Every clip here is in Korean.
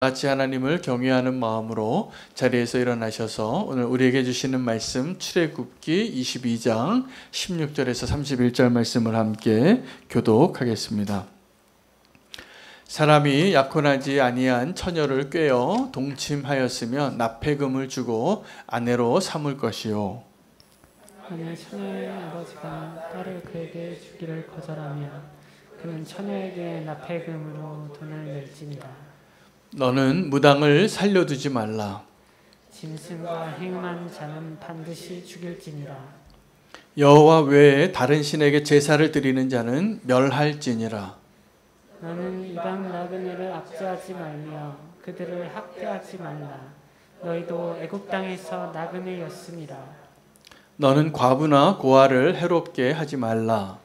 같이 하나님을 경외하는 마음으로 자리에서 일어나셔서 오늘 우리에게 주시는 말씀 출애굽기 22장 16절에서 31절 말씀을 함께 교독하겠습니다. 사람이 약혼하지 아니한 처녀를 꾀어 동침하였으면 납폐금을 주고 아내로 삼을 것이요, 만약 처녀의 아버지가 딸을 그에게 주기를 거절하면 그는 처녀에게 납폐금으로 돈을 낼지니라. 너는 무당을 살려두지 말라. 짐승과 행음한 자는 반드시 죽일지니라. 여호와 외에 다른 신에게 제사를 드리는 자는 멸할지니라. 너는 이방 나그네를 압제하지 말며 그들을 학대하지 말라. 너희도 애굽 땅에서 나그네였음이라. 너는 과부나 고아를 해롭게 하지 말라.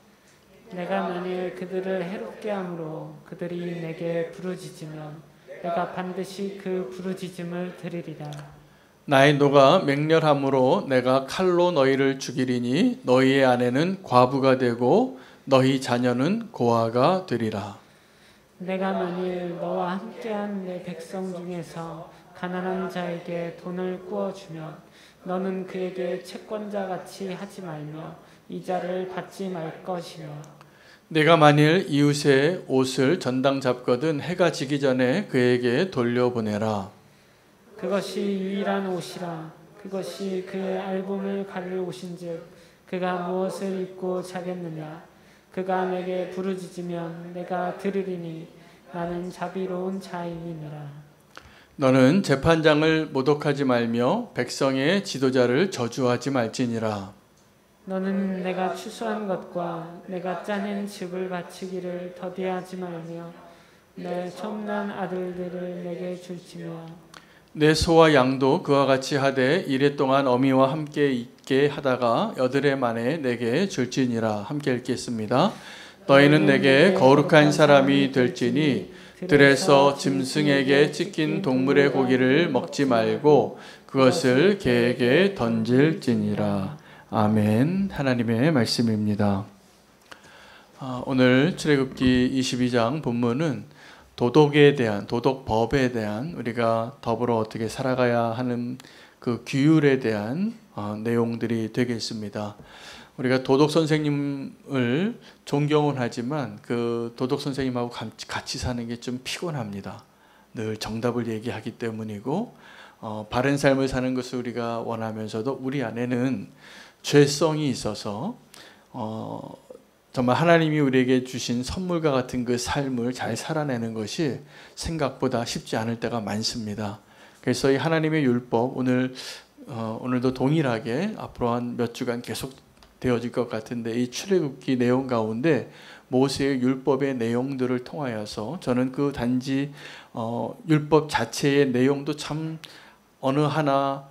내가 만일 그들을 해롭게 함으로 그들이 내게 부르짖으면 내가 반드시 그 부르짖음을 들으리라. 나의 노가 맹렬함으로 내가 칼로 너희를 죽이리니 너희의 아내는 과부가 되고 너희 자녀는 고아가 되리라. 내가 만일 너와 함께한 내 백성 중에서 가난한 자에게 돈을 구워주면 너는 그에게 채권자같이 하지 말며 이자를 받지 말 것이며, 내가 만일 이웃의 옷을 전당 잡거든 해가 지기 전에 그에게 돌려보내라. 그것이 유일한 옷이라. 그것이 그의 album을 가릴 옷인즉 그가 무엇을 입고 자겠느냐. 그가 내게 부르짖으면 내가 들으리니 나는 자비로운 자이니라. 너는 재판장을 모독하지 말며 백성의 지도자를 저주하지 말지니라. 너는 내가 추수한 것과 내가 짜낸 즙을 바치기를 더디하지 말며 내 첨단 아들들을 내게 줄지며, 내 소와 양도 그와 같이 하되 이랫동안 어미와 함께 있게 하다가 여드레 만에 내게 줄지니라. 함께 읽겠습니다. 너희는 내게 거룩한 사람이 될지니 들에서 짐승에게 찢긴 동물의 고기를 먹지 말고 그것을 개에게 던질지니라. 아멘. 하나님의 말씀입니다. 오늘 출애굽기 22장 본문은 도덕에 대한, 도덕법에 대한, 우리가 더불어 어떻게 살아가야 하는 그 규율에 대한 내용들이 되겠습니다. 우리가 도덕 선생님을 존경은 하지만 그 도덕 선생님하고 같이 사는 게 좀 피곤합니다. 늘 정답을 얘기하기 때문이고, 바른 삶을 사는 것을 우리가 원하면서도 우리 안에는 죄성이 있어서 정말 하나님이 우리에게 주신 선물과 같은 그 삶을 잘 살아내는 것이 생각보다 쉽지 않을 때가 많습니다. 그래서 이 하나님의 율법, 오늘도 동일하게 앞으로 한 몇 주간 계속 되어질 것 같은데, 이 출애굽기 내용 가운데 모세의 율법의 내용들을 통하여서 저는 그 단지 율법 자체의 내용도 참 어느 하나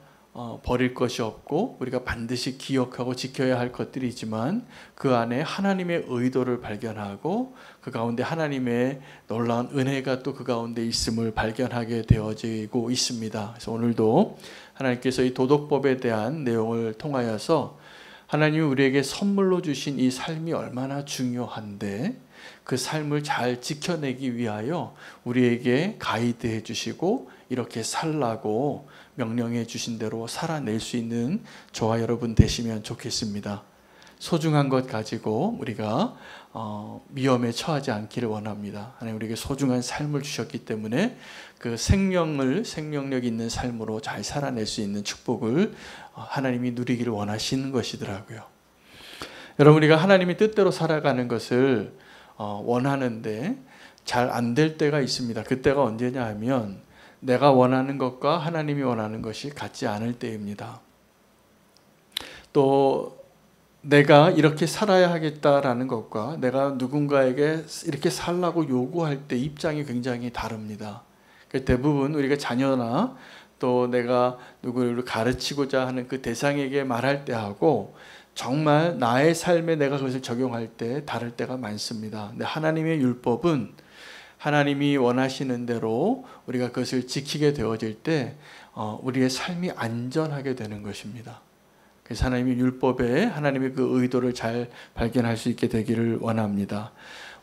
버릴 것이 없고 우리가 반드시 기억하고 지켜야 할 것들이지만 그 안에 하나님의 의도를 발견하고 그 가운데 하나님의 놀라운 은혜가 또 그 가운데 있음을 발견하게 되어지고 있습니다. 그래서 오늘도 하나님께서 이 도덕법에 대한 내용을 통하여서 하나님이 우리에게 선물로 주신 이 삶이 얼마나 중요한데 그 삶을 잘 지켜내기 위하여 우리에게 가이드해 주시고 이렇게 살라고 명령해 주신 대로 살아낼 수 있는 저와 여러분 되시면 좋겠습니다. 소중한 것 가지고 우리가 위험에 처하지 않기를 원합니다. 하나님 우리에게 소중한 삶을 주셨기 때문에 그 생명력 있는 삶으로 잘 살아낼 수 있는 축복을 하나님이 누리기를 원하시는 것이더라고요. 여러분, 우리가 하나님의 뜻대로 살아가는 것을 원하는데 잘 안 될 때가 있습니다. 그때가 언제냐 하면 내가 원하는 것과 하나님이 원하는 것이 같지 않을 때입니다. 또 내가 이렇게 살아야 하겠다라는 것과 내가 누군가에게 이렇게 살라고 요구할 때 입장이 굉장히 다릅니다. 대부분 우리가 자녀나 또 내가 누구를 가르치고자 하는 그 대상에게 말할 때하고 정말 나의 삶에 내가 그것을 적용할 때 다를 때가 많습니다. 근데 하나님의 율법은 하나님이 원하시는 대로 우리가 그것을 지키게 되어질 때 우리의 삶이 안전하게 되는 것입니다. 그래서 하나님의 율법에 하나님의 그 의도를 잘 발견할 수 있게 되기를 원합니다.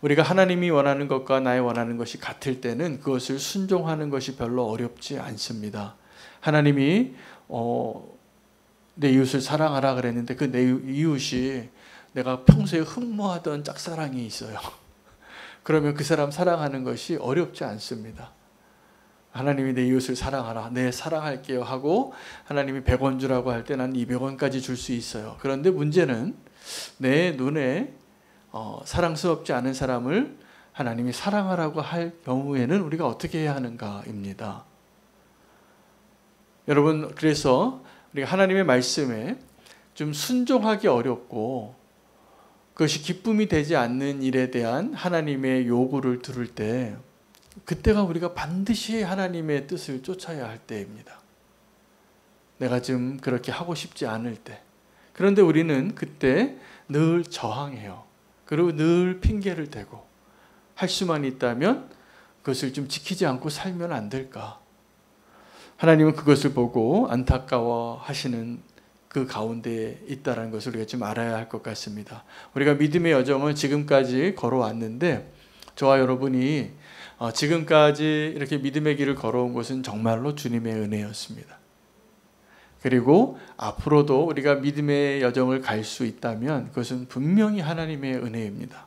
우리가 하나님이 원하는 것과 나의 원하는 것이 같을 때는 그것을 순종하는 것이 별로 어렵지 않습니다. 하나님이 내 이웃을 사랑하라 그랬는데 그 내 이웃이 내가 평소에 흠모하던 짝사랑이 있어요. 그러면 그 사람 사랑하는 것이 어렵지 않습니다. 하나님이 내 이웃을 사랑하라. 네, 사랑할게요 하고 하나님이 100원 주라고 할 때 난 200원까지 줄 수 있어요. 그런데 문제는 내 눈에 사랑스럽지 않은 사람을 하나님이 사랑하라고 할 경우에는 우리가 어떻게 해야 하는가입니다. 여러분, 그래서 우리가 하나님의 말씀에 좀 순종하기 어렵고 그것이 기쁨이 되지 않는 일에 대한 하나님의 요구를 들을 때 그때가 우리가 반드시 하나님의 뜻을 쫓아야 할 때입니다. 내가 좀 그렇게 하고 싶지 않을 때. 그런데 우리는 그때 늘 저항해요. 그리고 늘 핑계를 대고 할 수만 있다면 그것을 좀 지키지 않고 살면 안 될까? 하나님은 그것을 보고 안타까워 하시는 그 가운데 있다는 것을 우리가 좀 알아야 할 것 같습니다. 우리가 믿음의 여정을 지금까지 걸어왔는데 저와 여러분이 지금까지 이렇게 믿음의 길을 걸어온 것은 정말로 주님의 은혜였습니다. 그리고 앞으로도 우리가 믿음의 여정을 갈 수 있다면 그것은 분명히 하나님의 은혜입니다.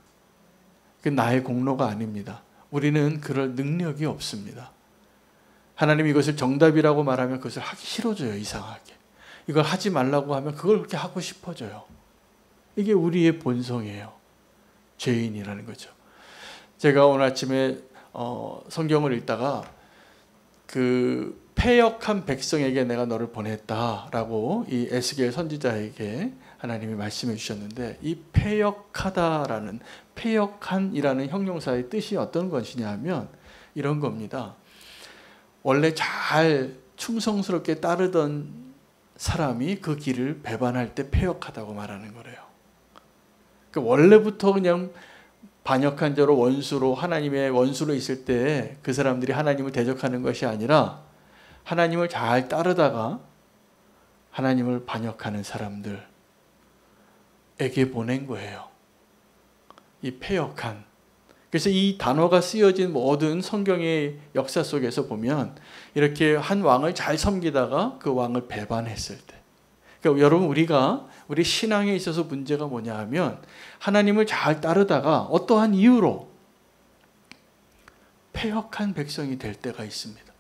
그 나의 공로가 아닙니다. 우리는 그럴 능력이 없습니다. 하나님이 이것을 정답이라고 말하면 그것을 하기 싫어져요. 이상하게. 이걸 하지 말라고 하면 그걸 그렇게 하고 싶어져요. 이게 우리의 본성이에요. 죄인이라는 거죠. 제가 오늘 아침에 성경을 읽다가 그 패역한 백성에게 내가 너를 보냈다라고 이 에스겔 선지자에게 하나님이 말씀해 주셨는데, 이 패역하다라는, 패역한이라는 형용사의 뜻이 어떤 것이냐 하면 이런 겁니다. 원래 잘 충성스럽게 따르던 사람이 그 길을 배반할 때 패역하다고 말하는 거래요. 그러니까 원래부터 그냥 반역한 자로 원수로, 하나님의 원수로 있을 때 그 사람들이 하나님을 대적하는 것이 아니라 하나님을 잘 따르다가 하나님을 반역하는 사람들에게 보낸 거예요. 이 패역한. 그래서 이 단어가 쓰여진 모든 성경의 역사 속에서 보면 이렇게 한 왕을 잘 섬기다가 그 왕을 배반했을 때. 그러니까 여러분, 우리 신앙에 있어서 문제가 뭐냐 하면 하나님을 잘 따르다가 어떠한 이유로 패역한 백성이 될 때가 있습니다.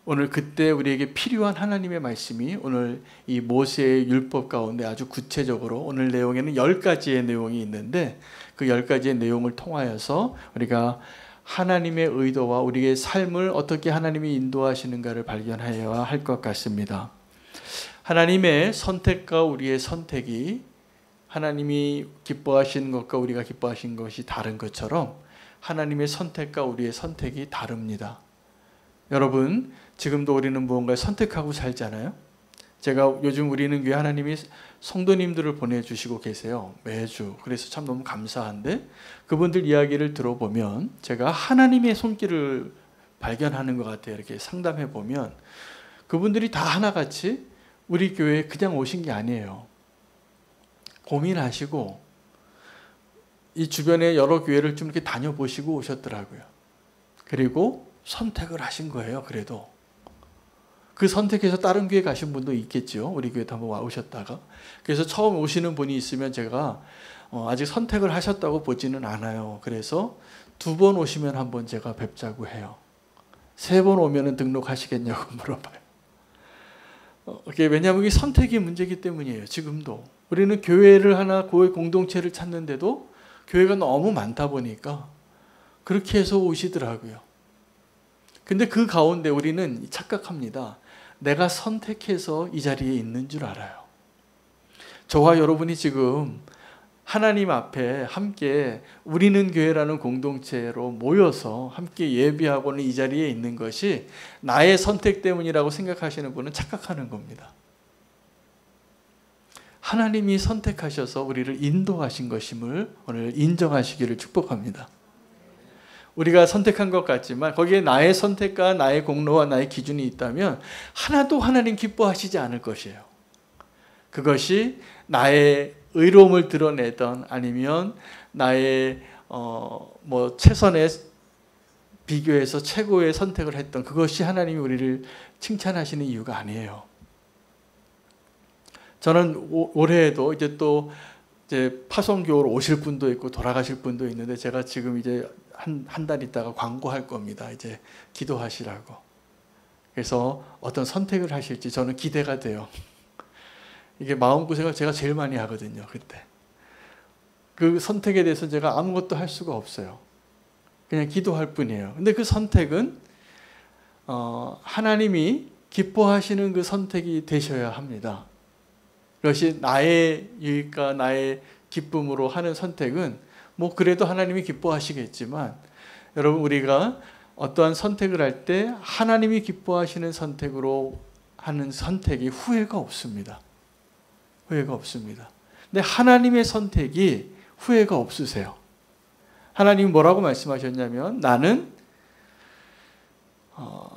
오늘 그때 우리에게 필요한 하나님의 말씀이 오늘 이 모세의 율법 가운데 아주 구체적으로, 오늘 내용에는 10가지의 내용이 있는데 그 10가지의 내용을 통하여서 우리가 하나님의 의도와 우리의 삶을 어떻게 하나님이 인도하시는가를 발견해야 할 것 같습니다. 하나님의 선택과 우리의 선택이 하나님이 기뻐하시는 것과 우리가 기뻐하시는 것이 다른 것처럼 하나님의 선택과 우리의 선택이 다릅니다. 여러분, 지금도 우리는 무언가를 선택하고 살잖아요. 제가 요즘 우리는 교회 하나님이 성도님들을 보내주시고 계세요. 매주. 그래서 참 너무 감사한데 그분들 이야기를 들어보면 제가 하나님의 손길을 발견하는 것 같아요. 이렇게 상담해 보면 그분들이 다 하나같이 우리 교회에 그냥 오신 게 아니에요. 고민하시고 이 주변에 여러 교회를 좀 이렇게 다녀보시고 오셨더라고요. 그리고 선택을 하신 거예요. 그래도 그 선택해서 다른 교회 가신 분도 있겠죠. 우리 교회도 한번 와 오셨다가. 그래서 처음 오시는 분이 있으면 제가 아직 선택을 하셨다고 보지는 않아요. 그래서 2번 오시면 한번 제가 뵙자고 해요. 3번 오면은 등록하시겠냐고 물어봐요. 왜냐하면 이게 선택의 문제이기 때문이에요. 지금도 우리는 교회를 하나, 교회 공동체를 찾는데도 교회가 너무 많다 보니까 그렇게 해서 오시더라고요. 근데 그 가운데 우리는 착각합니다. 내가 선택해서 이 자리에 있는 줄 알아요. 저와 여러분이 지금 하나님 앞에 함께 우리는 교회라는 공동체로 모여서 함께 예배하고는 이 자리에 있는 것이 나의 선택 때문이라고 생각하시는 분은 착각하는 겁니다. 하나님이 선택하셔서 우리를 인도하신 것임을 오늘 인정하시기를 축복합니다. 우리가 선택한 것 같지만 거기에 나의 선택과 나의 공로와 나의 기준이 있다면 하나도 하나님 기뻐하시지 않을 것이에요. 그것이 나의 의로움을 드러내던 아니면 나의 뭐 최선의 비교해서 최고의 선택을 했던 그것이 하나님이 우리를 칭찬하시는 이유가 아니에요. 저는 올해에도 이제 파송교회로 오실 분도 있고 돌아가실 분도 있는데 제가 지금 이제 한 달 있다가 광고할 겁니다. 이제 기도하시라고. 그래서 어떤 선택을 하실지 저는 기대가 돼요. 이게 마음고생을 제가 제일 많이 하거든요. 그때. 그 선택에 대해서 제가 아무것도 할 수가 없어요. 그냥 기도할 뿐이에요. 근데 그 선택은 하나님이 기뻐하시는 그 선택이 되셔야 합니다. 그것이 나의 유익과 나의 기쁨으로 하는 선택은 뭐 그래도 하나님이 기뻐하시겠지만 여러분 우리가 어떠한 선택을 할 때 하나님이 기뻐하시는 선택으로 하는 선택이 후회가 없습니다. 후회가 없습니다. 근데 하나님의 선택이 후회가 없으세요. 하나님이 뭐라고 말씀하셨냐면 나는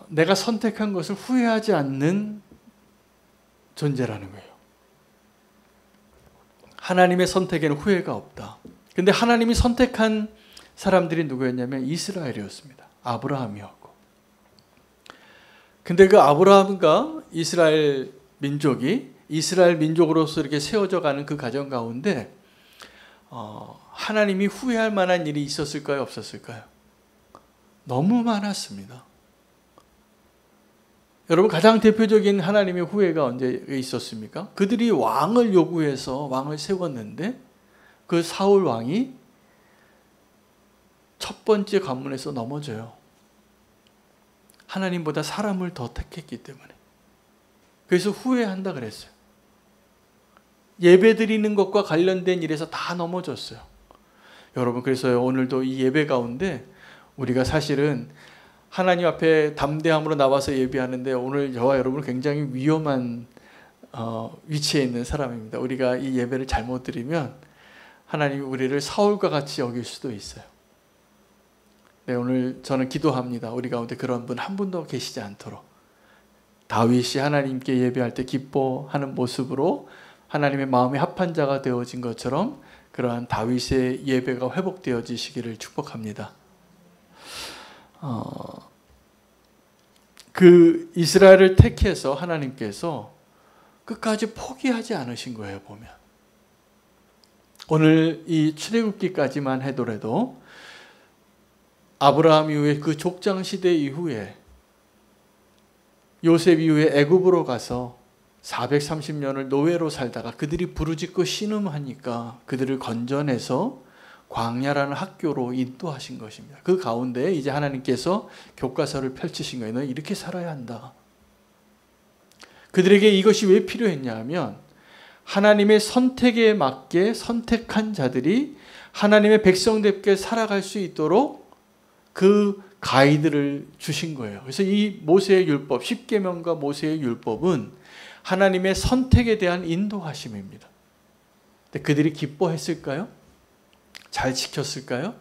내가 선택한 것을 후회하지 않는 존재라는 거예요. 하나님의 선택에는 후회가 없다. 근데 하나님이 선택한 사람들이 누구였냐면 이스라엘이었습니다. 아브라함이었고. 근데 그 아브라함과 이스라엘 민족이 이스라엘 민족으로서 이렇게 세워져 가는 그 과정 가운데 하나님이 후회할 만한 일이 있었을까요? 없었을까요? 너무 많았습니다. 여러분 가장 대표적인 하나님의 후회가 언제 있었습니까? 그들이 왕을 요구해서 왕을 세웠는데 그 사울 왕이 첫 번째 관문에서 넘어져요. 하나님보다 사람을 더 택했기 때문에. 그래서 후회한다 그랬어요. 예배 드리는 것과 관련된 일에서 다 넘어졌어요. 여러분 그래서 오늘도 이 예배 가운데 우리가 사실은 하나님 앞에 담대함으로 나와서 예배하는데 오늘 저와 여러분은 굉장히 위험한 위치에 있는 사람입니다. 우리가 이 예배를 잘못 드리면 하나님이 우리를 사울과 같이 여길 수도 있어요. 네, 오늘 저는 기도합니다. 우리 가운데 그런 분 한 분도 계시지 않도록. 다윗이 하나님께 예배할 때 기뻐하는 모습으로 하나님의 마음에 합한 자가 되어진 것처럼 그러한 다윗의 예배가 회복되어지시기를 축복합니다. 그 이스라엘을 택해서 하나님께서 끝까지 포기하지 않으신 거예요. 보면 오늘 이 출애굽기까지만 하더라도 아브라함 이후에 그 족장 시대 이후에 요셉 이후에 애굽으로 가서 430년을 노예로 살다가 그들이 부르짖고 신음하니까 그들을 건져내서 광야라는 학교로 인도하신 것입니다. 그 가운데 이제 하나님께서 교과서를 펼치신 거예요. 너 이렇게 살아야 한다. 그들에게 이것이 왜 필요했냐 하면 하나님의 선택에 맞게 선택한 자들이 하나님의 백성답게 살아갈 수 있도록 그 가이드를 주신 거예요. 그래서 이 모세의 율법, 십계명과 모세의 율법은 하나님의 선택에 대한 인도하심입니다. 근데 그들이 기뻐했을까요? 잘 지켰을까요?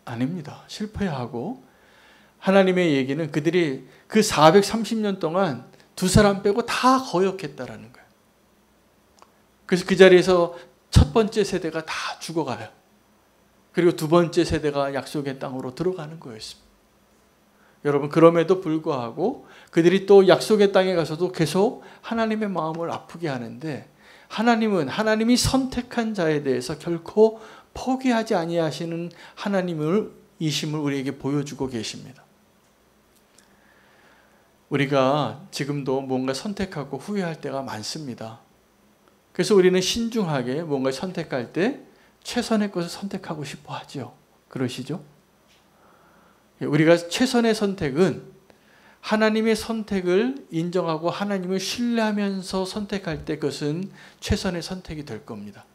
아닙니다. 실패하고 하나님의 얘기는 그들이 그 430년 동안 두 사람 빼고 다 거역했다라는 거예요. 그래서 그 자리에서 첫 번째 세대가 다 죽어가요. 그리고 두 번째 세대가 약속의 땅으로 들어가는 거였습니다. 여러분 그럼에도 불구하고 그들이 또 약속의 땅에 가서도 계속 하나님의 마음을 아프게 하는데 하나님은 하나님이 선택한 자에 대해서 결코 포기하지 아니하시는 하나님이심을 우리에게 보여주고 계십니다. 우리가 지금도 뭔가 선택하고 후회할 때가 많습니다. 그래서 우리는 신중하게 뭔가 선택할 때 최선의 것을 선택하고 싶어 하죠. 그러시죠? 우리가 최선의 선택은 하나님의 선택을 인정하고 하나님을 신뢰하면서 선택할 때 그것은 최선의 선택이 될 겁니다.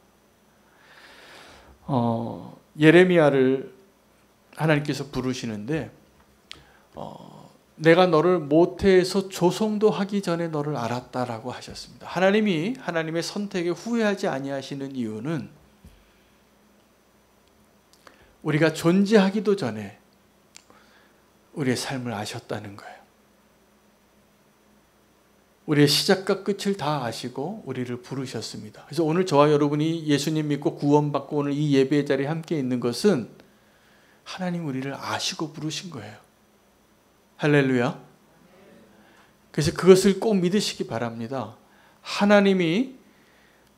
예레미야를 하나님께서 부르시는데 내가 너를 모태에서 조성도 하기 전에 너를 알았다라고 하셨습니다. 하나님이 하나님의 선택에 후회하지 아니하시는 이유는 우리가 존재하기도 전에 우리의 삶을 아셨다는 거예요. 우리의 시작과 끝을 다 아시고 우리를 부르셨습니다. 그래서 오늘 저와 여러분이 예수님 믿고 구원받고 오늘 이 예배의 자리에 함께 있는 것은 하나님 우리를 아시고 부르신 거예요. 할렐루야. 그래서 그것을 꼭 믿으시기 바랍니다. 하나님이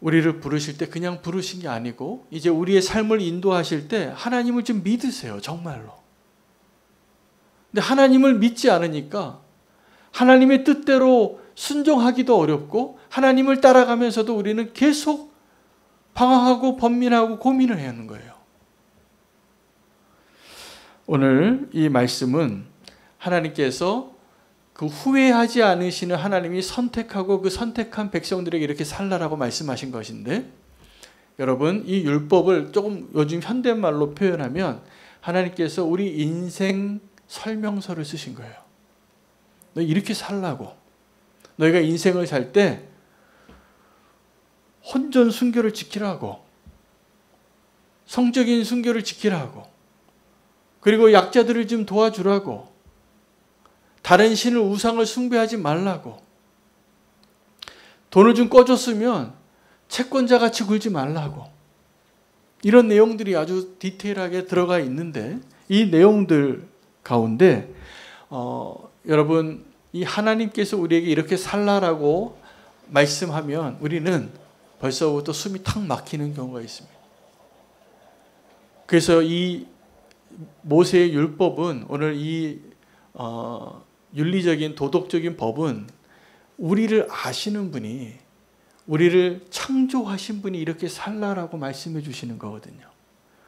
우리를 부르실 때 그냥 부르신 게 아니고 이제 우리의 삶을 인도하실 때 하나님을 좀 믿으세요. 정말로. 근데 하나님을 믿지 않으니까 하나님의 뜻대로 순종하기도 어렵고 하나님을 따라가면서도 우리는 계속 방황하고 번민하고 고민을 해야 하는 거예요. 오늘 이 말씀은 하나님께서 그 후회하지 않으시는 하나님이 선택하고 그 선택한 백성들에게 이렇게 살라라고 말씀하신 것인데, 여러분 이 율법을 조금 요즘 현대말로 표현하면 하나님께서 우리 인생 설명서를 쓰신 거예요. 너 이렇게 살라고. 너희가 인생을 살 때 혼전 순교를 지키라고, 성적인 순교를 지키라고, 그리고 약자들을 좀 도와주라고, 다른 신을 우상을 숭배하지 말라고, 돈을 좀 꺼줬으면 채권자같이 굴지 말라고, 이런 내용들이 아주 디테일하게 들어가 있는데, 이 내용들 가운데 여러분 이 하나님께서 우리에게 이렇게 살라라고 말씀하면 우리는 벌써부터 숨이 탁 막히는 경우가 있습니다. 그래서 이 모세의 율법은, 오늘 이 윤리적인 도덕적인 법은 우리를 아시는 분이, 우리를 창조하신 분이 이렇게 살라라고 말씀해 주시는 거거든요.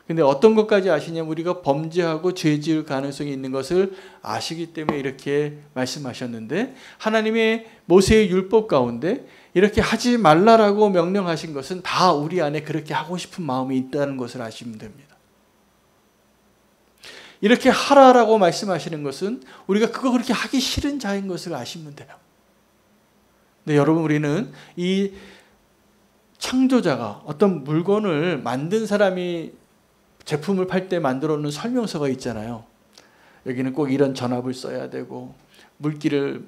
근데 어떤 것까지 아시냐면 우리가 범죄하고 죄 지을 가능성이 있는 것을 아시기 때문에 이렇게 말씀하셨는데, 하나님의 모세의 율법 가운데 이렇게 하지 말라라고 명령하신 것은 다 우리 안에 그렇게 하고 싶은 마음이 있다는 것을 아시면 됩니다. 이렇게 하라라고 말씀하시는 것은 우리가 그거 그렇게 하기 싫은 자인 것을 아시면 돼요. 근데 여러분 우리는 이 창조자가, 어떤 물건을 만든 사람이 제품을 팔 때 만들어 놓은 설명서가 있잖아요. 여기는 꼭 이런 전압을 써야 되고 물기를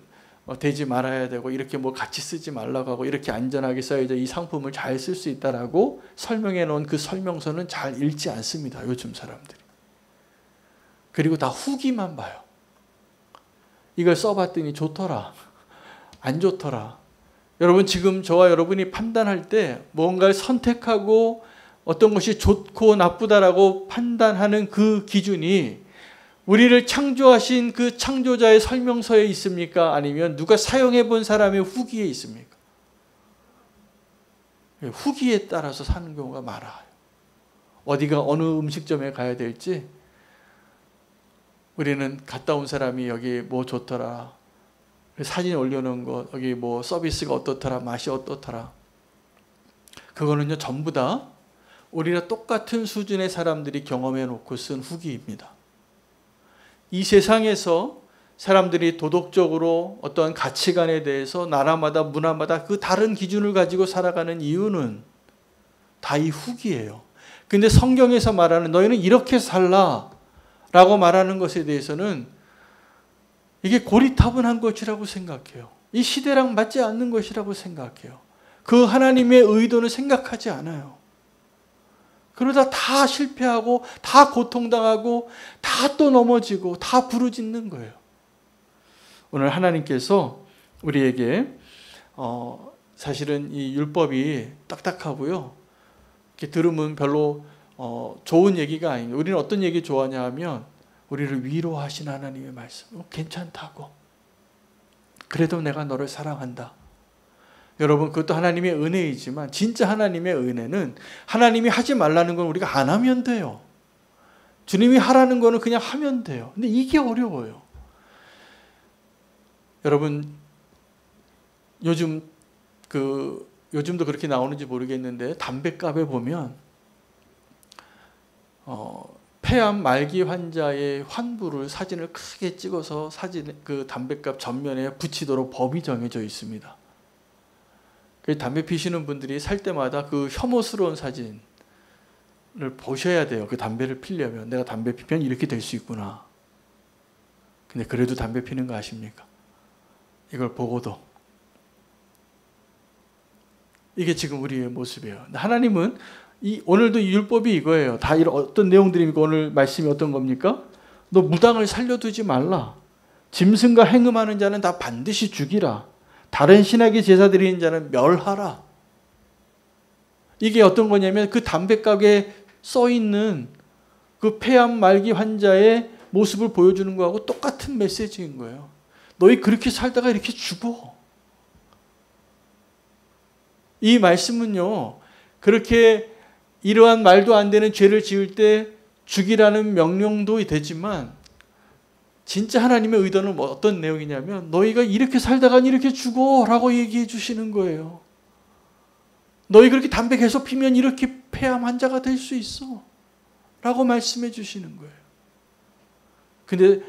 대지 말아야 되고 이렇게 뭐 같이 쓰지 말라고 하고 이렇게 안전하게 써야지 이 상품을 잘 쓸 수 있다라고 설명해 놓은 그 설명서는 잘 읽지 않습니다. 요즘 사람들이. 그리고 다 후기만 봐요. 이걸 써봤더니 좋더라, 안 좋더라. 여러분 지금 저와 여러분이 판단할 때 뭔가를 선택하고 어떤 것이 좋고 나쁘다라고 판단하는 그 기준이 우리를 창조하신 그 창조자의 설명서에 있습니까? 아니면 누가 사용해 본 사람의 후기에 있습니까? 후기에 따라서 사는 경우가 많아요. 어디가 어느 음식점에 가야 될지 우리는 갔다 온 사람이 여기 뭐 좋더라, 사진 올려놓은 거, 여기 뭐 서비스가 어떻더라, 맛이 어떻더라, 그거는요 전부 다 우리랑 똑같은 수준의 사람들이 경험해 놓고 쓴 후기입니다. 이 세상에서 사람들이 도덕적으로 어떠한 가치관에 대해서 나라마다 문화마다 그 다른 기준을 가지고 살아가는 이유는 다 이 후기예요. 근데 성경에서 말하는 너희는 이렇게 살라 라고 말하는 것에 대해서는 이게 고리타분한 것이라고 생각해요. 이 시대랑 맞지 않는 것이라고 생각해요. 그 하나님의 의도는 생각하지 않아요. 그러다 다 실패하고 다 고통당하고 다 또 넘어지고 다 부르짖는 거예요. 오늘 하나님께서 우리에게 사실은 이 율법이 딱딱하고요, 이렇게 들으면 별로 좋은 얘기가 아닙니다. 우리는 어떤 얘기 좋아하냐 하면 우리를 위로하신 하나님의 말씀, 괜찮다고, 그래도 내가 너를 사랑한다. 여러분 그것도 하나님의 은혜이지만 진짜 하나님의 은혜는 하나님이 하지 말라는 건 우리가 안 하면 돼요. 주님이 하라는 거는 그냥 하면 돼요. 근데 이게 어려워요. 여러분 요즘도 그렇게 나오는지 모르겠는데 담뱃값에 보면 폐암 말기 환자의 환부를 사진을 크게 찍어서 그 담뱃값 전면에 붙이도록 법이 정해져 있습니다. 담배 피시는 분들이 살 때마다 그 혐오스러운 사진을 보셔야 돼요. 그 담배를 피려면 내가 담배 피면 이렇게 될 수 있구나. 근데 그래도 담배 피는 거 아십니까? 이걸 보고도. 이게 지금 우리의 모습이에요. 하나님은 오늘도 율법이 이거예요. 다 어떤 내용들입니까? 오늘 말씀이 어떤 겁니까? 너 무당을 살려두지 말라. 짐승과 행음하는 자는 다 반드시 죽이라. 다른 신에게 제사 드리는 자는 멸하라. 이게 어떤 거냐면 그 담배가게에 써 있는 그 폐암 말기 환자의 모습을 보여주는 거하고 똑같은 메시지인 거예요. 너희 그렇게 살다가 이렇게 죽어. 이 말씀은요, 그렇게 이러한 말도 안 되는 죄를 지을 때 죽이라는 명령도 되지만 진짜 하나님의 의도는 어떤 내용이냐면 너희가 이렇게 살다가 이렇게 죽어 라고 얘기해 주시는 거예요. 너희 그렇게 담배 계속 피면 이렇게 폐암 환자가 될 수 있어 라고 말씀해 주시는 거예요. 근데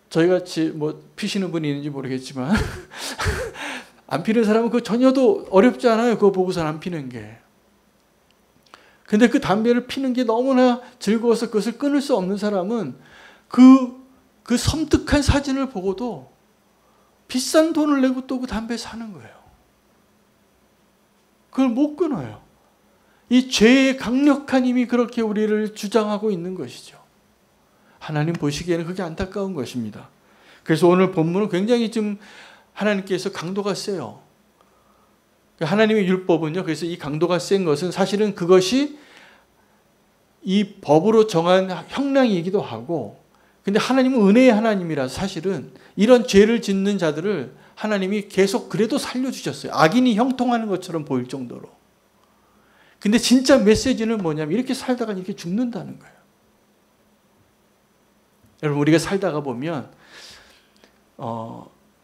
저희같이 피시는 분이 있는지 모르겠지만 안 피는 사람은 그거 전혀도 어렵지 않아요. 그거 보고선 안 피는 게. 근데 그 담배를 피는 게 너무나 즐거워서 그것을 끊을 수 없는 사람은 그 섬뜩한 사진을 보고도 비싼 돈을 내고 또 그 담배 사는 거예요. 그걸 못 끊어요. 이 죄의 강력한 힘이 그렇게 우리를 주장하고 있는 것이죠. 하나님 보시기에는 그게 안타까운 것입니다. 그래서 오늘 본문은 굉장히 좀 하나님께서 강도가 세요. 하나님의 율법은요, 그래서 이 강도가 센 것은 사실은 그것이 이 법으로 정한 형량이기도 하고, 근데 하나님은 은혜의 하나님이라서 사실은 이런 죄를 짓는 자들을 하나님이 계속 그래도 살려주셨어요. 악인이 형통하는 것처럼 보일 정도로. 근데 진짜 메시지는 뭐냐면 이렇게 살다가 이렇게 죽는다는 거예요. 여러분, 우리가 살다가 보면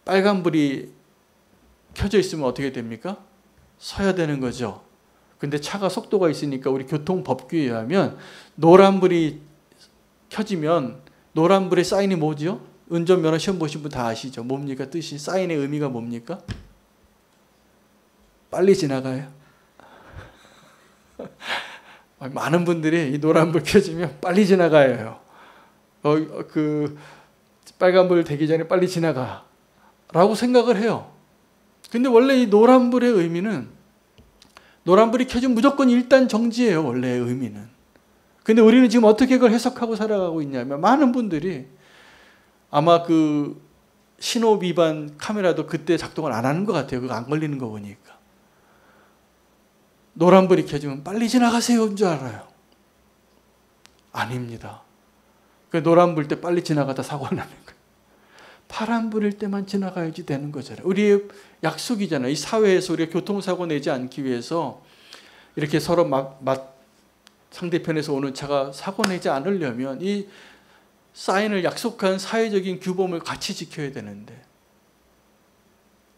빨간불이 켜져 있으면 어떻게 됩니까? 서야 되는 거죠. 근데 차가 속도가 있으니까 우리 교통법규에 의하면 노란불이 켜지면 노란불의 사인이 뭐죠? 운전면허 시험 보신 분 다 아시죠? 뭡니까? 뜻이, 사인의 의미가 뭡니까? 빨리 지나가요. 많은 분들이 이 노란불 켜지면 빨리 지나가요. 그 빨간불 되기 전에 빨리 지나가 라고 생각을 해요. 근데 원래 이 노란불의 의미는, 노란불이 켜지면 무조건 일단 정지예요. 원래의 의미는. 근데 우리는 지금 어떻게 그걸 해석하고 살아가고 있냐면, 많은 분들이 아마 그 신호 위반 카메라도 그때 작동을 안 하는 것 같아요. 그거 안 걸리는 거 보니까. 노란불이 켜지면 빨리 지나가세요인 줄 알아요. 아닙니다. 그 노란불 때 빨리 지나가다 사고가 나는 거예요. 파란불일 때만 지나가야지 되는 거잖아요. 우리의 약속이잖아요. 이 사회에서 우리가 교통사고 내지 않기 위해서 이렇게 서로 상대편에서 오는 차가 사고 내지 않으려면 이 사인을 약속한 사회적인 규범을 같이 지켜야 되는데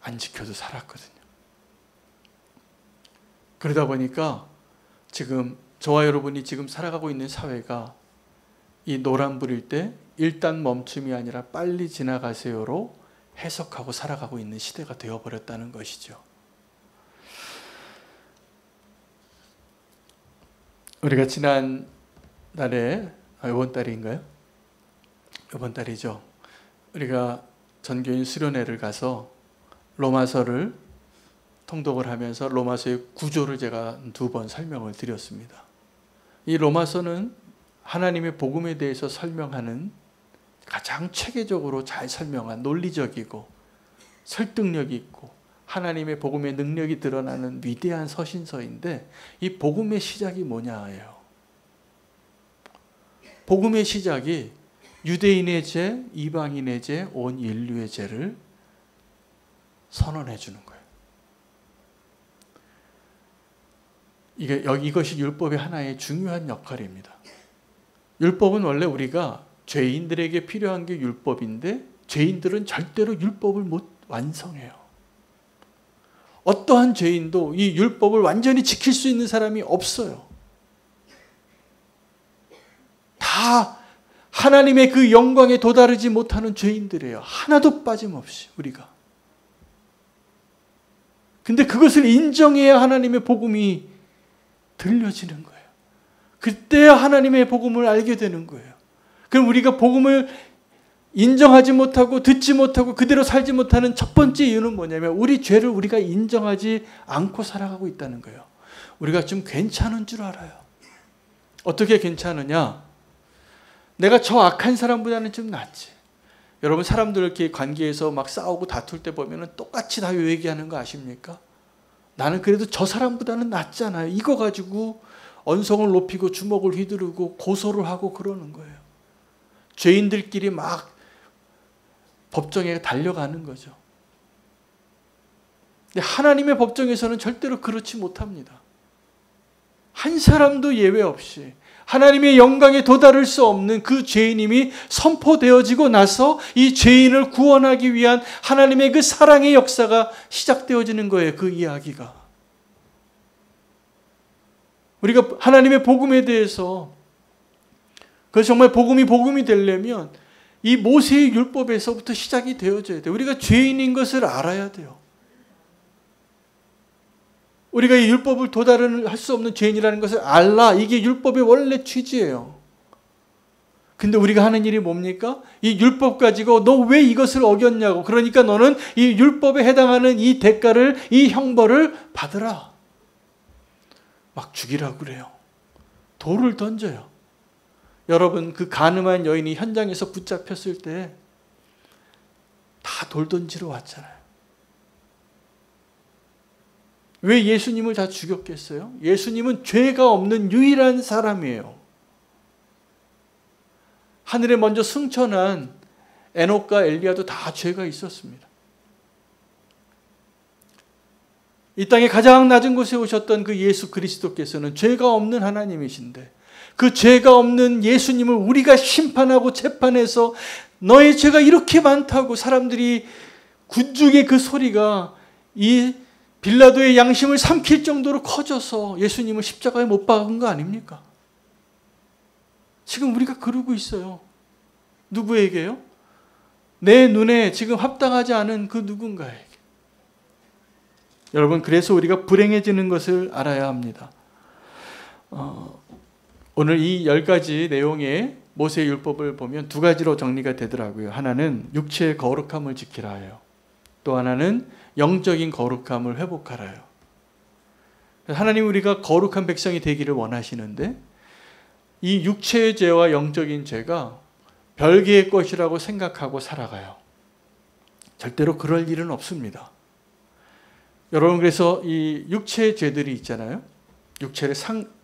안 지켜도 살았거든요. 그러다 보니까 지금 저와 여러분이 지금 살아가고 있는 사회가 이 노란불일 때 일단 멈춤이 아니라 빨리 지나가세요로 해석하고 살아가고 있는 시대가 되어버렸다는 것이죠. 우리가 지난 날에, 이번 달인가요? 이번 달이죠. 우리가 전교인 수련회를 가서 로마서를 통독을 하면서 로마서의 구조를 제가 2번 설명을 드렸습니다. 이 로마서는 하나님의 복음에 대해서 설명하는 가장 체계적으로 잘 설명한, 논리적이고 설득력이 있고 하나님의 복음의 능력이 드러나는 위대한 서신서인데, 이 복음의 시작이 뭐냐예요. 복음의 시작이 유대인의 죄, 이방인의 죄, 온 인류의 죄를 선언해 주는 거예요. 이것이 율법의 하나의 중요한 역할입니다. 율법은 원래 우리가 죄인들에게 필요한 게 율법인데, 죄인들은 절대로 율법을 못 완성해요. 어떠한 죄인도 이 율법을 완전히 지킬 수 있는 사람이 없어요. 다 하나님의 그 영광에 도달하지 못하는 죄인들이에요. 하나도 빠짐없이 우리가. 근데 그것을 인정해야 하나님의 복음이 들려지는 거예요. 그때야 하나님의 복음을 알게 되는 거예요. 그럼 우리가 복음을 인정하지 못하고 듣지 못하고 그대로 살지 못하는 첫 번째 이유는 뭐냐면, 우리 죄를 우리가 인정하지 않고 살아가고 있다는 거예요. 우리가 좀 괜찮은 줄 알아요. 어떻게 괜찮으냐? 내가 저 악한 사람보다는 좀 낫지. 여러분 사람들 이렇게 관계에서 막 싸우고 다툴 때 보면 똑같이 다 얘기하는 거 아십니까? 나는 그래도 저 사람보다는 낫잖아요. 이거 가지고 언성을 높이고 주먹을 휘두르고 고소를 하고 그러는 거예요. 죄인들끼리 막 법정에 달려가는 거죠. 근데 하나님의 법정에서는 절대로 그렇지 못합니다. 한 사람도 예외 없이 하나님의 영광에 도달할 수 없는 그 죄인임이 선포되어지고 나서 이 죄인을 구원하기 위한 하나님의 그 사랑의 역사가 시작되어지는 거예요. 그 이야기가. 우리가 하나님의 복음에 대해서 그래서 정말 복음이 되려면 이 모세의 율법에서부터 시작이 되어져야 돼요. 우리가 죄인인 것을 알아야 돼요. 우리가 이 율법을 도달할 수 없는 죄인이라는 것을 알라. 이게 율법의 원래 취지예요. 근데 우리가 하는 일이 뭡니까? 이 율법 가지고 너 왜 이것을 어겼냐고. 그러니까 너는 이 율법에 해당하는 이 대가를, 이 형벌을 받으라. 막 죽이라고 그래요. 돌을 던져요. 여러분 그 간음한 여인이 현장에서 붙잡혔을 때 다 돌 던지러 왔잖아요. 왜 예수님을 다 죽였겠어요? 예수님은 죄가 없는 유일한 사람이에요. 하늘에 먼저 승천한 에녹과 엘리야도 다 죄가 있었습니다. 이 땅에 가장 낮은 곳에 오셨던 그 예수 그리스도께서는 죄가 없는 하나님이신데 그 죄가 없는 예수님을 우리가 심판하고 재판해서 너의 죄가 이렇게 많다고 사람들이 군중의 그 소리가 이 빌라도의 양심을 삼킬 정도로 커져서 예수님을 십자가에 못 박은 거 아닙니까? 지금 우리가 그러고 있어요. 누구에게요? 내 눈에 지금 합당하지 않은 그 누군가에게. 여러분 그래서 우리가 불행해지는 것을 알아야 합니다. 오늘 이 10가지 내용의 모세의 율법을 보면 두 가지로 정리가 되더라고요. 하나는 육체의 거룩함을 지키라예요. 또 하나는 영적인 거룩함을 회복하라요. 하나님 우리가 거룩한 백성이 되기를 원하시는데 이 육체의 죄와 영적인 죄가 별개의 것이라고 생각하고 살아가요. 절대로 그럴 일은 없습니다. 여러분 그래서 이 육체의 죄들이 있잖아요.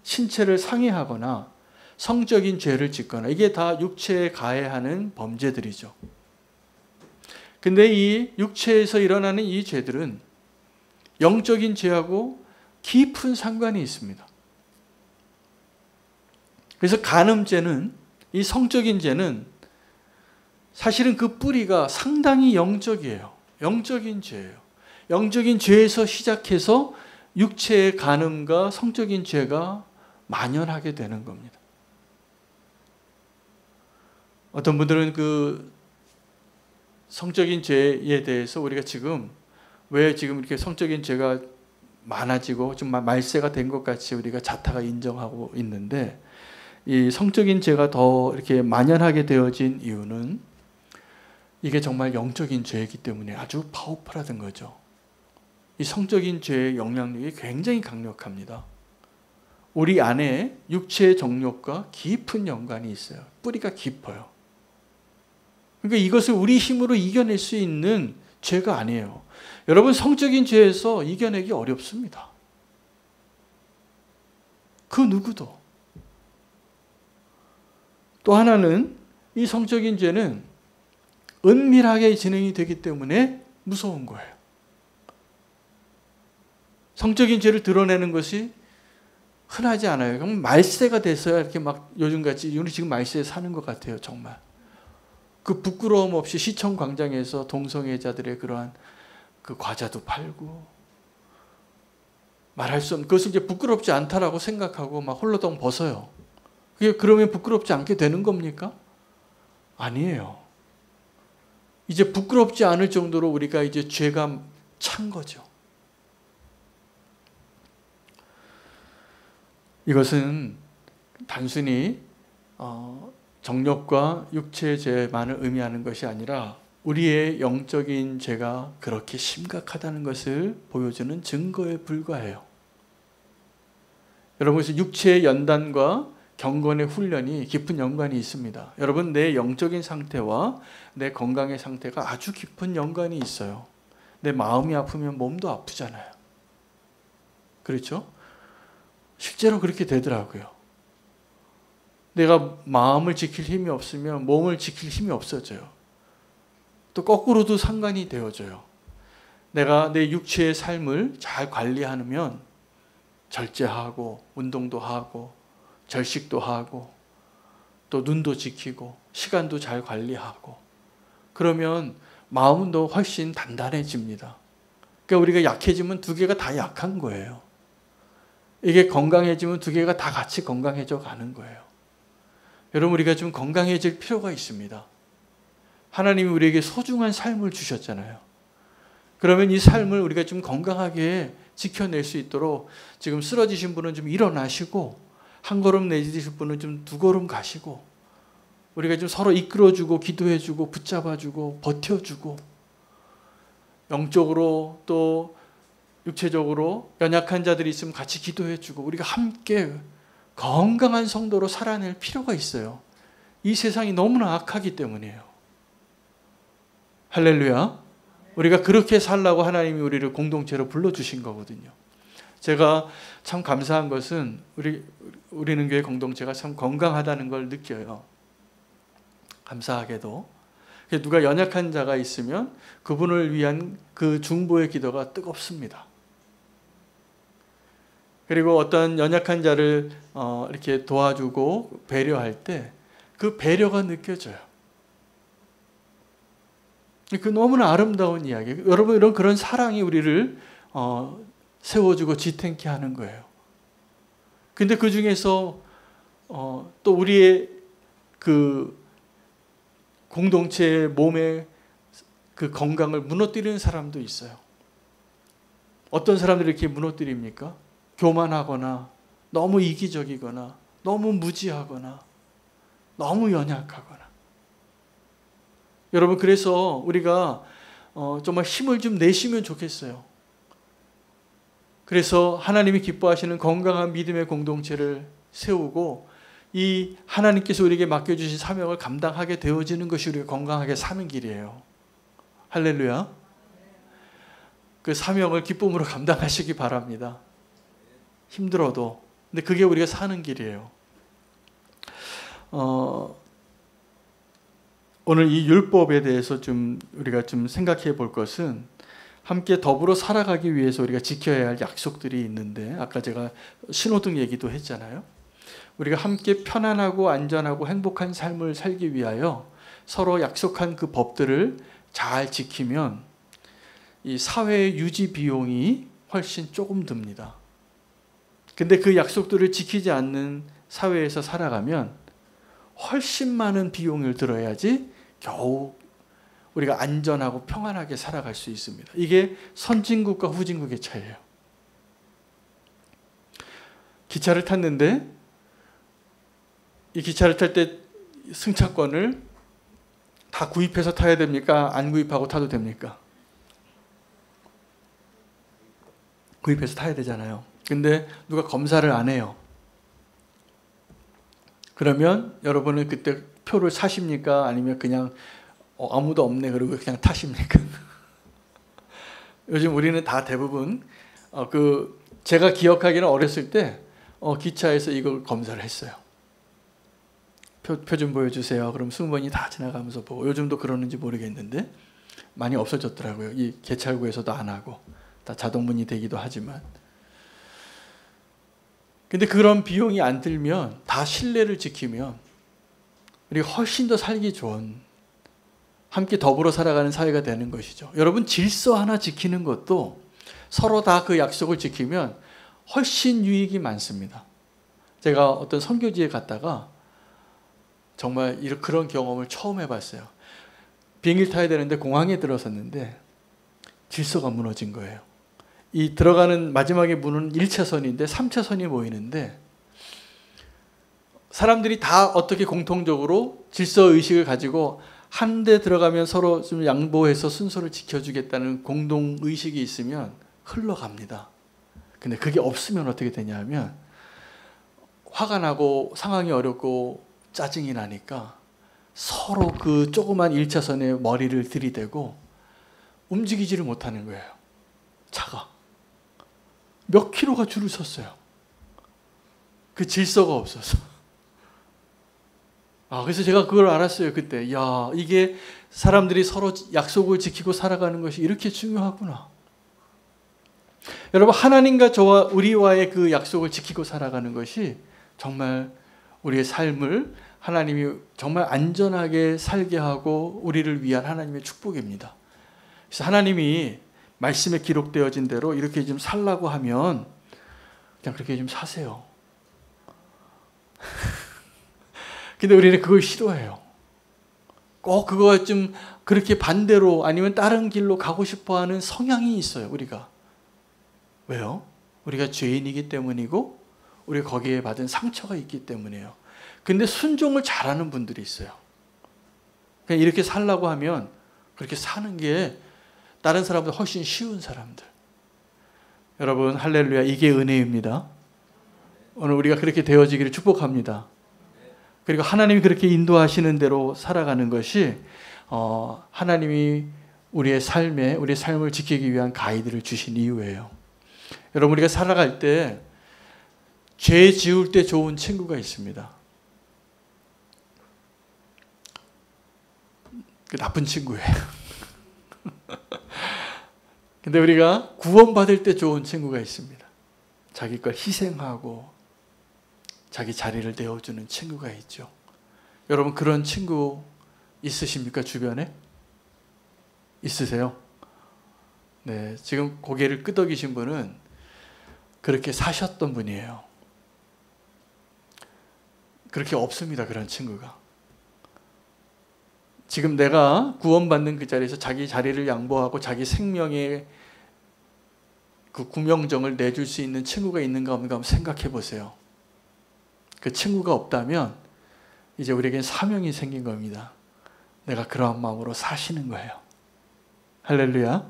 신체를 상해하거나 성적인 죄를 짓거나 이게 다 육체에 가해하는 범죄들이죠. 근데 이 육체에서 일어나는 이 죄들은 영적인 죄하고 깊은 상관이 있습니다. 그래서 간음죄는 이 성적인 죄는 사실은 그 뿌리가 상당히 영적이에요. 영적인 죄예요. 영적인 죄에서 시작해서 육체의 간음과 성적인 죄가 만연하게 되는 겁니다. 어떤 분들은 그 성적인 죄에 대해서 우리가 지금 왜 지금 이렇게 성적인 죄가 많아지고 좀 말세가 된 것 같이 우리가 자타가 인정하고 있는데 이 성적인 죄가 더 이렇게 만연하게 되어진 이유는 이게 정말 영적인 죄이기 때문에 아주 파워풀하던 거죠. 이 성적인 죄의 영향력이 굉장히 강력합니다. 우리 안에 육체의 정욕과 깊은 연관이 있어요. 뿌리가 깊어요. 그러니까 이것을 우리 힘으로 이겨낼 수 있는 죄가 아니에요. 여러분 성적인 죄에서 이겨내기 어렵습니다. 그 누구도. 또 하나는 이 성적인 죄는 은밀하게 진행이 되기 때문에 무서운 거예요. 성적인 죄를 드러내는 것이 흔하지 않아요. 그럼 말세가 돼서야 이렇게 막 요즘같이 우리 지금 말세에 사는 것 같아요. 정말. 그 부끄러움 없이 시청 광장에서 동성애자들의 그러한 그 과자도 팔고 말할 수 없는 그것을 이제 부끄럽지 않다라고 생각하고 막 홀로덩 벗어요. 그게 그러면 부끄럽지 않게 되는 겁니까? 아니에요. 이제 부끄럽지 않을 정도로 우리가 이제 죄가 찬 거죠. 이것은 단순히 정욕과 육체의 죄만을 의미하는 것이 아니라 우리의 영적인 죄가 그렇게 심각하다는 것을 보여주는 증거에 불과해요. 여러분, 육체의 연단과 경건의 훈련이 깊은 연관이 있습니다. 여러분, 내 영적인 상태와 내 건강의 상태가 아주 깊은 연관이 있어요. 내 마음이 아프면 몸도 아프잖아요. 그렇죠? 실제로 그렇게 되더라고요. 내가 마음을 지킬 힘이 없으면 몸을 지킬 힘이 없어져요. 또 거꾸로도 상관이 되어져요. 내가 내 육체의 삶을 잘 관리하면 절제하고 운동도 하고 절식도 하고 또 눈도 지키고 시간도 잘 관리하고 그러면 마음도 훨씬 단단해집니다. 그러니까 우리가 약해지면 두 개가 다 약한 거예요. 이게 건강해지면 두 개가 다 같이 건강해져 가는 거예요. 여러분, 우리가 좀 건강해질 필요가 있습니다. 하나님이 우리에게 소중한 삶을 주셨잖아요. 그러면 이 삶을 우리가 좀 건강하게 지켜낼 수 있도록 지금 쓰러지신 분은 좀 일어나시고 한 걸음 내디디실 분은 좀 두 걸음 가시고 우리가 좀 서로 이끌어주고 기도해주고 붙잡아주고 버텨주고 영적으로 또 육체적으로 연약한 자들이 있으면 같이 기도해주고 우리가 함께 건강한 성도로 살아낼 필요가 있어요. 이 세상이 너무나 악하기 때문이에요. 할렐루야. 우리가 그렇게 살라고 하나님이 우리를 공동체로 불러주신 거거든요. 제가 참 감사한 것은 우리는 교회 공동체가 참 건강하다는 걸 느껴요. 감사하게도. 누가 연약한 자가 있으면 그분을 위한 그 중보의 기도가 뜨겁습니다. 그리고 어떤 연약한 자를 이렇게 도와주고 배려할 때 그 배려가 느껴져요. 그 너무나 아름다운 이야기. 여러분, 이런 그런 사랑이 우리를 세워주고 지탱케 하는 거예요. 근데 그 중에서 또 우리의 그 공동체의 몸의 그 건강을 무너뜨리는 사람도 있어요. 어떤 사람들이 이렇게 무너뜨립니까? 교만하거나 너무 이기적이거나 너무 무지하거나 너무 연약하거나. 여러분, 그래서 우리가 정말 힘을 좀 내시면 좋겠어요. 그래서 하나님이 기뻐하시는 건강한 믿음의 공동체를 세우고 이 하나님께서 우리에게 맡겨주신 사명을 감당하게 되어지는 것이 우리가 건강하게 사는 길이에요. 할렐루야. 그 사명을 기쁨으로 감당하시기 바랍니다. 힘들어도. 근데 그게 우리가 사는 길이에요. 오늘 이 율법에 대해서 좀 우리가 좀 생각해 볼 것은 함께 더불어 살아가기 위해서 우리가 지켜야 할 약속들이 있는데 아까 제가 신호등 얘기도 했잖아요. 우리가 함께 편안하고 안전하고 행복한 삶을 살기 위하여 서로 약속한 그 법들을 잘 지키면 이 사회의 유지 비용이 훨씬 조금 듭니다. 근데 그 약속들을 지키지 않는 사회에서 살아가면 훨씬 많은 비용을 들어야지 겨우 우리가 안전하고 평안하게 살아갈 수 있습니다. 이게 선진국과 후진국의 차이예요. 기차를 탔는데 이 기차를 탈 때 승차권을 다 구입해서 타야 됩니까? 안 구입하고 타도 됩니까? 구입해서 타야 되잖아요. 근데 누가 검사를 안 해요. 그러면 여러분은 그때 표를 사십니까? 아니면 그냥 아무도 없네 그러고 그냥 타십니까? 요즘 우리는 다 대부분 제가 기억하기는 어렸을 때 기차에서 이걸 검사를 했어요. 표 좀 보여주세요. 그럼 승무원이 다 지나가면서 보고. 요즘도 그러는지 모르겠는데 많이 없어졌더라고요. 이 개찰구에서도 안 하고 다 자동문이 되기도 하지만. 근데 그런 비용이 안 들면 다 신뢰를 지키면 우리가 훨씬 더 살기 좋은 함께 더불어 살아가는 사회가 되는 것이죠. 여러분, 질서 하나 지키는 것도 서로 다 그 약속을 지키면 훨씬 유익이 많습니다. 제가 어떤 선교지에 갔다가 정말 그런 경험을 처음 해봤어요. 비행기를 타야 되는데 공항에 들어섰는데 질서가 무너진 거예요. 이 들어가는 마지막에 문은 1차선인데 3차선이 보이는데 사람들이 다 어떻게 공통적으로 질서의식을 가지고 한 대 들어가면 서로 좀 양보해서 순서를 지켜주겠다는 공동의식이 있으면 흘러갑니다. 근데 그게 없으면 어떻게 되냐면 화가 나고 상황이 어렵고 짜증이 나니까 서로 그 조그만 1차선에 머리를 들이대고 움직이지를 못하는 거예요. 차가 몇 킬로가 줄을 섰어요. 그 질서가 없어서. 그래서 제가 그걸 알았어요. 그때 이게 사람들이 서로 약속을 지키고 살아가는 것이 이렇게 중요하구나. 여러분, 하나님과 저와 우리와의 그 약속을 지키고 살아가는 것이 정말 우리의 삶을 하나님이 정말 안전하게 살게 하고 우리를 위한 하나님의 축복입니다. 그래서 하나님이 말씀에 기록되어진 대로 이렇게 좀 살라고 하면 그냥 그렇게 좀 사세요. 근데 우리는 그걸 싫어해요. 꼭 그거 좀 그렇게 반대로 아니면 다른 길로 가고 싶어하는 성향이 있어요. 우리가. 왜요? 우리가 죄인이기 때문이고 우리가 거기에 받은 상처가 있기 때문이에요. 근데 순종을 잘하는 분들이 있어요. 그냥 이렇게 살라고 하면 그렇게 사는 게 다른 사람보다 훨씬 쉬운 사람들. 여러분, 할렐루야, 이게 은혜입니다. 오늘 우리가 그렇게 되어지기를 축복합니다. 그리고 하나님이 그렇게 인도하시는 대로 살아가는 것이 하나님이 우리의 삶을 지키기 위한 가이드를 주신 이유예요. 여러분, 우리가 살아갈 때 죄 지을 때 좋은 친구가 있습니다. 그 나쁜 친구예요. 근데 우리가 구원받을 때 좋은 친구가 있습니다. 자기 걸 희생하고 자기 자리를 내어주는 친구가 있죠. 여러분, 그런 친구 있으십니까? 주변에? 있으세요? 네, 지금 고개를 끄덕이신 분은 그렇게 사셨던 분이에요. 그렇게 없습니다. 그런 친구가. 지금 내가 구원받는 그 자리에서 자기 자리를 양보하고 자기 생명의 그 구명정을 내줄 수 있는 친구가 있는가 없는가 한번 생각해 보세요. 그 친구가 없다면 이제 우리에겐 사명이 생긴 겁니다. 내가 그러한 마음으로 사시는 거예요. 할렐루야.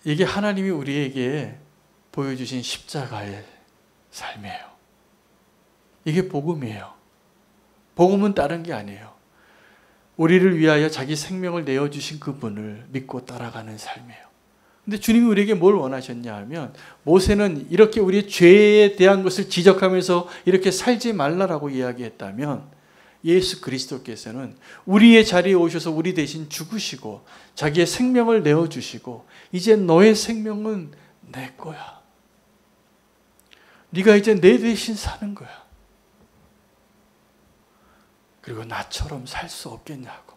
이게 하나님이 우리에게 보여주신 십자가의 삶이에요. 이게 복음이에요. 복음은 다른 게 아니에요. 우리를 위하여 자기 생명을 내어주신 그분을 믿고 따라가는 삶이에요. 근데 주님이 우리에게 뭘 원하셨냐 하면, 모세는 이렇게 우리의 죄에 대한 것을 지적하면서 이렇게 살지 말라라고 이야기했다면, 예수 그리스도께서는 우리의 자리에 오셔서 우리 대신 죽으시고 자기의 생명을 내어주시고, 이제 너의 생명은 내 거야. 네가 이제 내 대신 사는 거야. 그리고 나처럼 살 수 없겠냐고.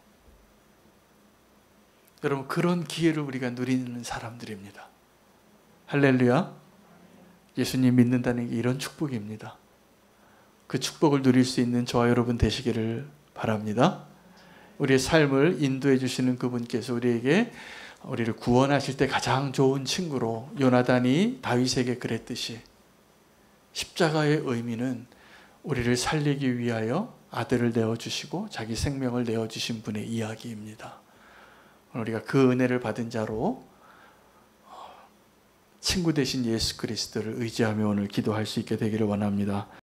여러분, 그런 기회를 우리가 누리는 사람들입니다. 할렐루야. 예수님 믿는다는 게 이런 축복입니다. 그 축복을 누릴 수 있는 저와 여러분 되시기를 바랍니다. 우리의 삶을 인도해 주시는 그분께서 우리를 구원하실 때 가장 좋은 친구로, 요나단이 다윗에게 그랬듯이 십자가의 의미는 우리를 살리기 위하여 아들을 내어주시고 자기 생명을 내어주신 분의 이야기입니다. 우리가 그 은혜를 받은 자로 친구 되신 예수 그리스도를 의지하며 오늘 기도할 수 있게 되기를 원합니다.